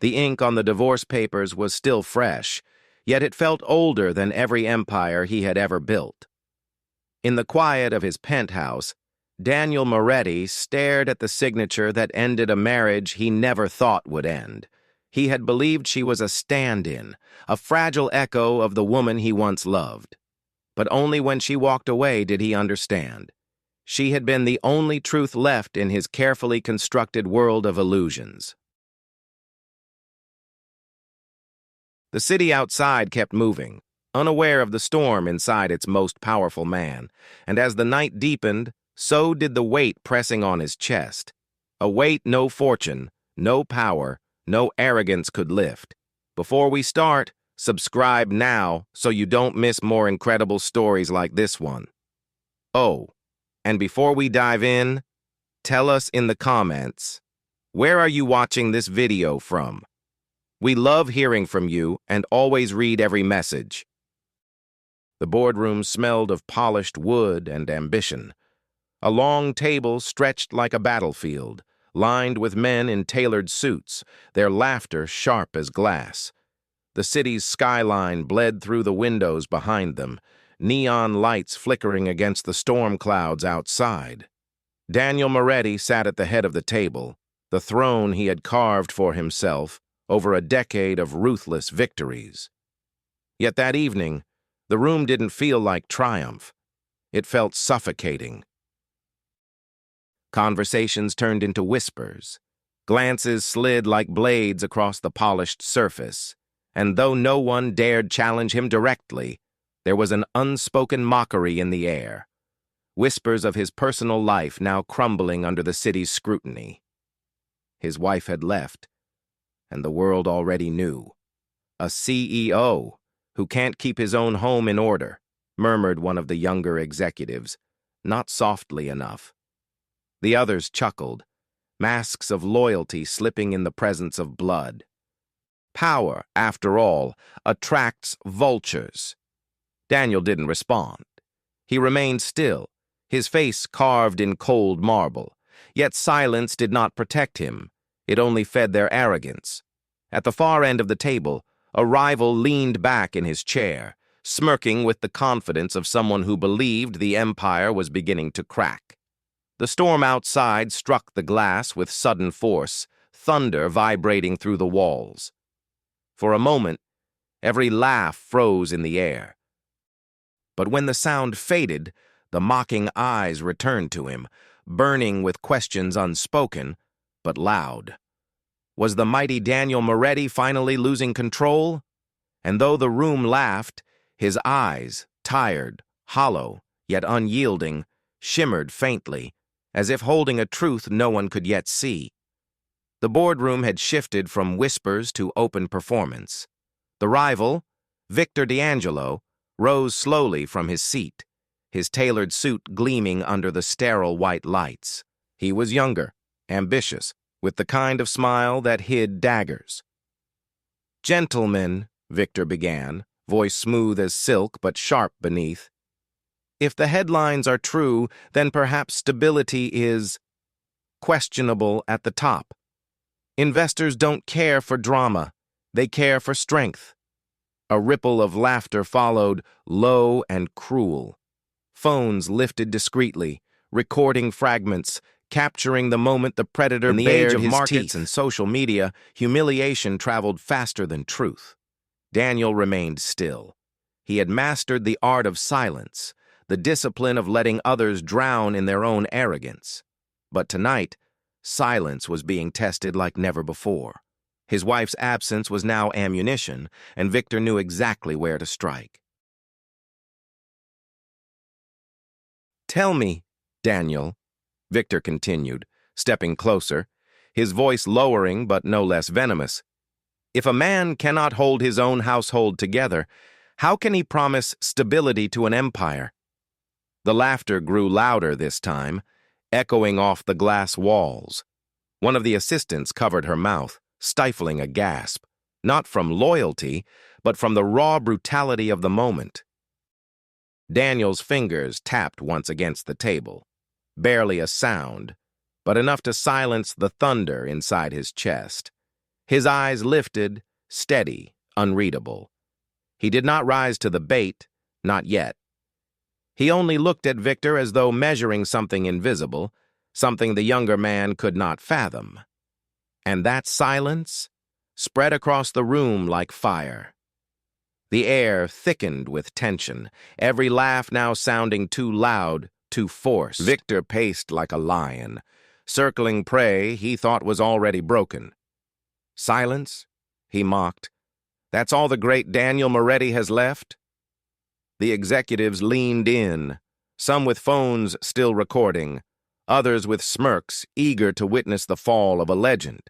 The ink on the divorce papers was still fresh, yet it felt older than every empire he had ever built. In the quiet of his penthouse, Daniel Moretti stared at the signature that ended a marriage he never thought would end. He had believed she was a stand-in, a fragile echo of the woman he once loved. But only when she walked away did he understand. She had been the only truth left in his carefully constructed world of illusions. The city outside kept moving, unaware of the storm inside its most powerful man, and as the night deepened, so did the weight pressing on his chest. A weight no fortune, no power, no arrogance could lift. Before we start, subscribe now so you don't miss more incredible stories like this one. Oh, and before we dive in, tell us in the comments, where are you watching this video from? We love hearing from you and always read every message. The boardroom smelled of polished wood and ambition. A long table stretched like a battlefield, lined with men in tailored suits, their laughter sharp as glass. The city's skyline bled through the windows behind them, neon lights flickering against the storm clouds outside. Daniel Moretti sat at the head of the table, the throne he had carved for himself over a decade of ruthless victories. Yet that evening, the room didn't feel like triumph. It felt suffocating. Conversations turned into whispers. Glances slid like blades across the polished surface, and though no one dared challenge him directly, there was an unspoken mockery in the air. Whispers of his personal life now crumbling under the city's scrutiny. His wife had left, and the world already knew. A CEO who can't keep his own home in order, murmured one of the younger executives, not softly enough. The others chuckled, masks of loyalty slipping in the presence of blood. Power, after all, attracts vultures. Daniel didn't respond. He remained still, his face carved in cold marble. Yet silence did not protect him. It only fed their arrogance. At the far end of the table, a rival leaned back in his chair, smirking with the confidence of someone who believed the empire was beginning to crack. The storm outside struck the glass with sudden force, thunder vibrating through the walls. For a moment, every laugh froze in the air. But when the sound faded, the mocking eyes returned to him, burning with questions unspoken, but loud. Was the mighty Daniel Moretti finally losing control? And though the room laughed, his eyes, tired, hollow, yet unyielding, shimmered faintly, as if holding a truth no one could yet see. The boardroom had shifted from whispers to open performance. The rival, Victor D'Angelo, rose slowly from his seat, his tailored suit gleaming under the sterile white lights. He was younger, ambitious, with the kind of smile that hid daggers. "Gentlemen," Victor began, voice smooth as silk but sharp beneath, "if the headlines are true, then perhaps stability is questionable at the top. Investors don't care for drama. They care for strength." A ripple of laughter followed, low and cruel. Phones lifted discreetly, recording fragments, capturing the moment the predator bared his teeth. In the age of markets and social media, humiliation traveled faster than truth. Daniel remained still. He had mastered the art of silence, the discipline of letting others drown in their own arrogance. But tonight, silence was being tested like never before. His wife's absence was now ammunition, and Victor knew exactly where to strike. "Tell me, Daniel," Victor continued, stepping closer, his voice lowering but no less venomous. "If a man cannot hold his own household together, how can he promise stability to an empire?" The laughter grew louder this time, echoing off the glass walls. One of the assistants covered her mouth, stifling a gasp, not from loyalty, but from the raw brutality of the moment. Daniel's fingers tapped once against the table. Barely a sound, but enough to silence the thunder inside his chest. His eyes lifted, steady, unreadable. He did not rise to the bait, not yet. He only looked at Victor as though measuring something invisible, something the younger man could not fathom. And that silence spread across the room like fire. The air thickened with tension, every laugh now sounding too loud, too forced. Victor paced like a lion, circling prey he thought was already broken. Silence? He mocked. That's all the great Daniel Moretti has left? The executives leaned in, some with phones still recording, others with smirks eager to witness the fall of a legend.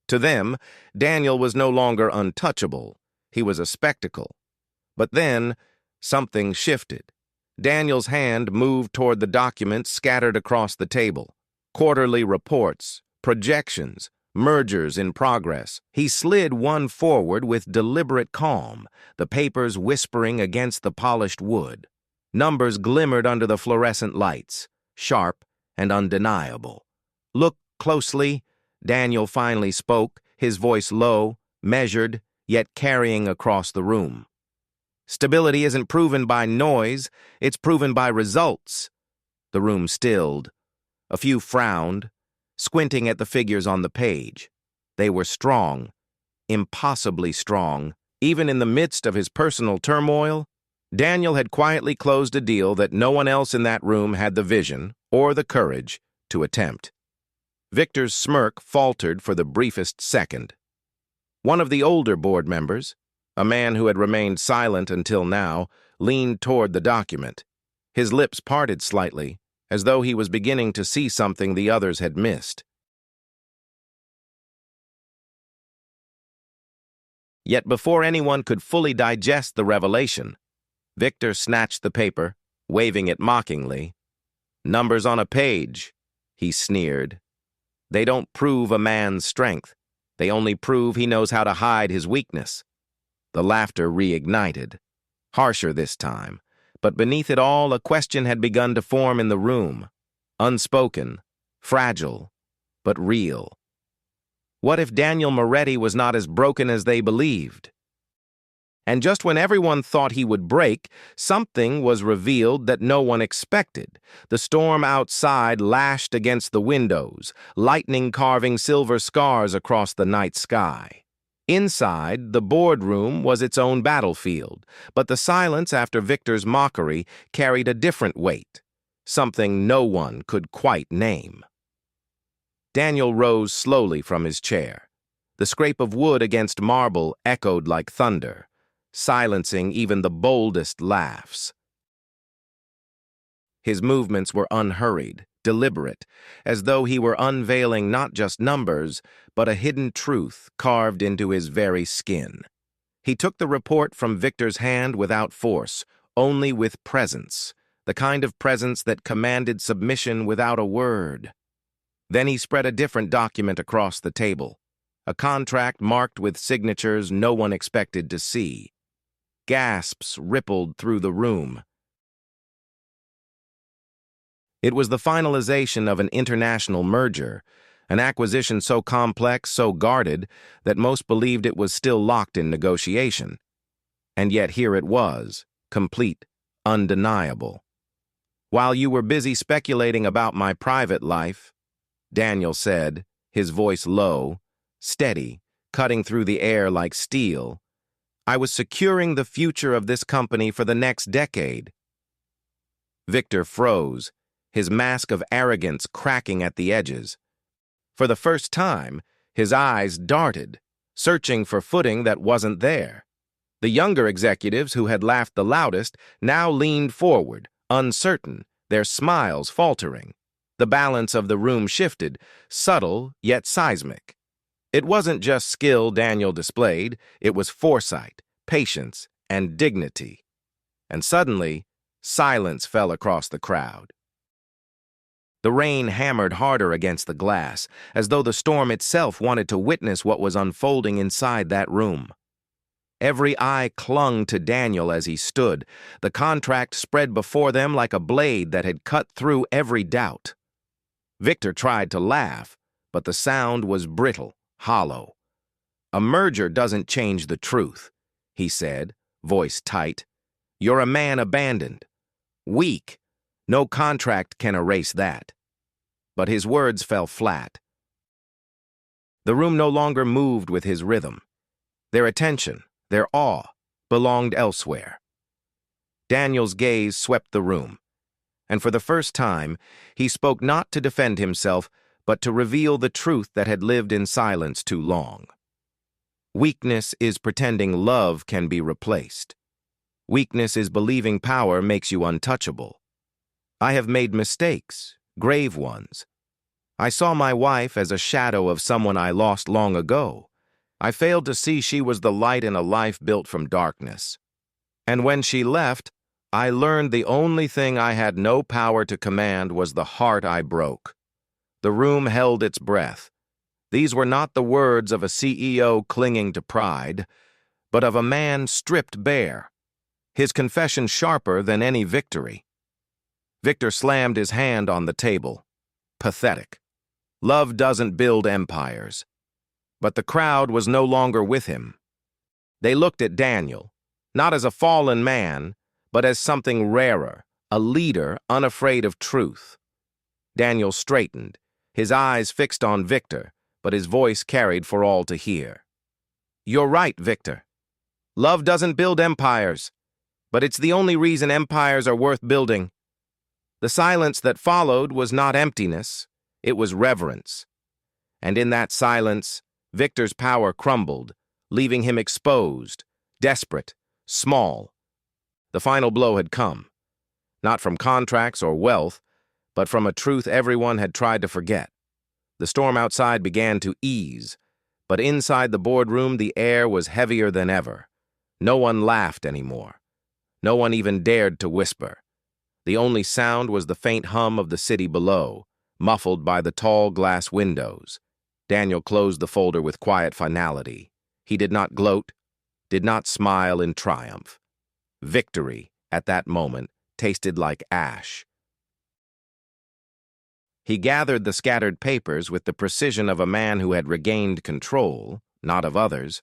To them, Daniel was no longer untouchable. He was a spectacle. But then, something shifted. Daniel's hand moved toward the documents scattered across the table. Quarterly reports, projections, mergers in progress. He slid one forward with deliberate calm, the papers whispering against the polished wood. Numbers glimmered under the fluorescent lights, sharp and undeniable. Look closely, Daniel finally spoke, his voice low, measured, yet carrying across the room. Stability isn't proven by noise, it's proven by results. The room stilled. A few frowned, squinting at the figures on the page. They were strong, impossibly strong. Even in the midst of his personal turmoil, Daniel had quietly closed a deal that no one else in that room had the vision or the courage to attempt. Victor's smirk faltered for the briefest second. One of the older board members, a man who had remained silent until now, leaned toward the document. His lips parted slightly, as though he was beginning to see something the others had missed. Yet before anyone could fully digest the revelation, Victor snatched the paper, waving it mockingly. "Numbers on a page," he sneered. "They don't prove a man's strength. They only prove he knows how to hide his weakness." The laughter reignited, harsher this time, but beneath it all a question had begun to form in the room, unspoken, fragile, but real. What if Daniel Moretti was not as broken as they believed? And just when everyone thought he would break, something was revealed that no one expected. The storm outside lashed against the windows, lightning carving silver scars across the night sky. Inside, the boardroom was its own battlefield, but the silence after Victor's mockery carried a different weight, something no one could quite name. Daniel rose slowly from his chair. The scrape of wood against marble echoed like thunder, silencing even the boldest laughs. His movements were unhurried, deliberate, as though he were unveiling not just numbers, but a hidden truth carved into his very skin. He took the report from Victor's hand without force, only with presence, the kind of presence that commanded submission without a word. Then he spread a different document across the table, a contract marked with signatures no one expected to see. Gasps rippled through the room. It was the finalization of an international merger, an acquisition so complex, so guarded, that most believed it was still locked in negotiation. And yet here it was, complete, undeniable. "While you were busy speculating about my private life," Daniel said, his voice low, steady, cutting through the air like steel, "I was securing the future of this company for the next decade." Victor froze, his mask of arrogance cracking at the edges. For the first time, his eyes darted, searching for footing that wasn't there. The younger executives who had laughed the loudest now leaned forward, uncertain, their smiles faltering. The balance of the room shifted, subtle yet seismic. It wasn't just skill Daniel displayed, it was foresight, patience, and dignity. And suddenly, silence fell across the crowd. The rain hammered harder against the glass, as though the storm itself wanted to witness what was unfolding inside that room. Every eye clung to Daniel as he stood, the contract spread before them like a blade that had cut through every doubt. Victor tried to laugh, but the sound was brittle, hollow. "A merger doesn't change the truth," he said, voice tight. "You're a man abandoned. Weak. No contract can erase that." But his words fell flat. The room no longer moved with his rhythm. Their attention, their awe, belonged elsewhere. Daniel's gaze swept the room, and for the first time, he spoke not to defend himself, but to reveal the truth that had lived in silence too long. Weakness is pretending love can be replaced. Weakness is believing power makes you untouchable. I have made mistakes, grave ones. I saw my wife as a shadow of someone I lost long ago. I failed to see she was the light in a life built from darkness. And when she left, I learned the only thing I had no power to command was the heart I broke. The room held its breath. These were not the words of a CEO clinging to pride, but of a man stripped bare, his confession sharper than any victory. Victor slammed his hand on the table. Pathetic. Love doesn't build empires. But the crowd was no longer with him. They looked at Daniel, not as a fallen man, but as something rarer, a leader unafraid of truth. Daniel straightened, his eyes fixed on Victor, but his voice carried for all to hear. "You're right, Victor. Love doesn't build empires, but it's the only reason empires are worth building." The silence that followed was not emptiness, it was reverence. And in that silence, Victor's power crumbled, leaving him exposed, desperate, small. The final blow had come, not from contracts or wealth, but from a truth everyone had tried to forget. The storm outside began to ease, but inside the boardroom the air was heavier than ever. No one laughed anymore. No one even dared to whisper. The only sound was the faint hum of the city below, muffled by the tall glass windows. Daniel closed the folder with quiet finality. He did not gloat, did not smile in triumph. Victory, at that moment, tasted like ash. He gathered the scattered papers with the precision of a man who had regained control, not of others,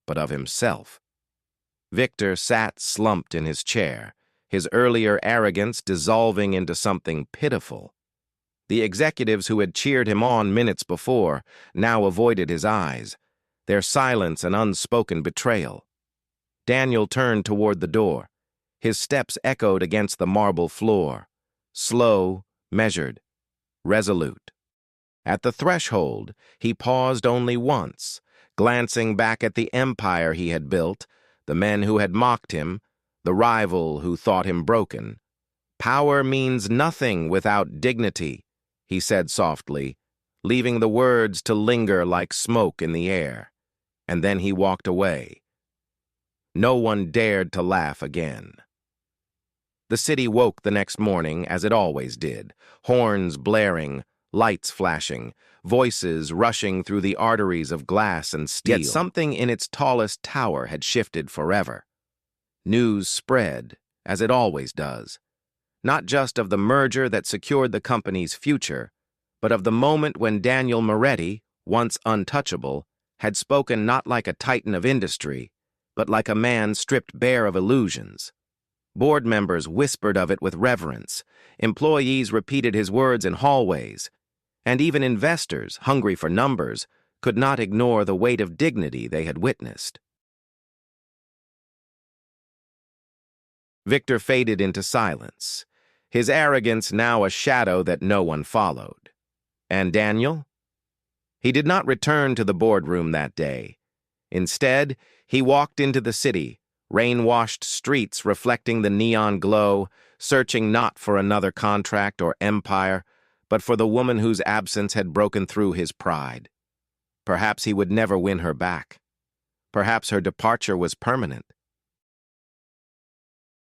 but of himself. Victor sat slumped in his chair, his earlier arrogance dissolving into something pitiful. The executives who had cheered him on minutes before now avoided his eyes, their silence an unspoken betrayal. Daniel turned toward the door. His steps echoed against the marble floor, slow, measured, resolute. At the threshold, he paused only once, glancing back at the empire he had built, the men who had mocked him, the rival who thought him broken. "Power means nothing without dignity," he said softly, leaving the words to linger like smoke in the air. And then he walked away. No one dared to laugh again. The city woke the next morning as it always did, horns blaring, lights flashing, voices rushing through the arteries of glass and steel. Yet something in its tallest tower had shifted forever. News spread, as it always does, not just of the merger that secured the company's future, but of the moment when Daniel Moretti, once untouchable, had spoken not like a titan of industry, but like a man stripped bare of illusions. Board members whispered of it with reverence, employees repeated his words in hallways, and even investors, hungry for numbers, could not ignore the weight of dignity they had witnessed. Victor faded into silence, his arrogance now a shadow that no one followed. And Daniel? He did not return to the boardroom that day. Instead, he walked into the city, rain-washed streets reflecting the neon glow, searching not for another contract or empire, but for the woman whose absence had broken through his pride. Perhaps he would never win her back. Perhaps her departure was permanent.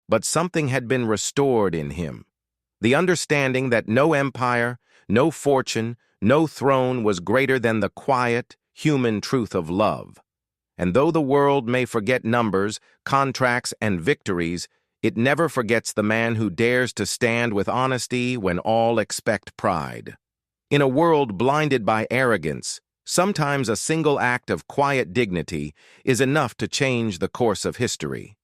But something had been restored in him, the understanding that no empire, no fortune, no throne was greater than the quiet, human truth of love. And though the world may forget numbers, contracts, and victories, it never forgets the man who dares to stand with honesty when all expect pride. In a world blinded by arrogance, Sometimes a single act of quiet dignity is enough to change the course of history.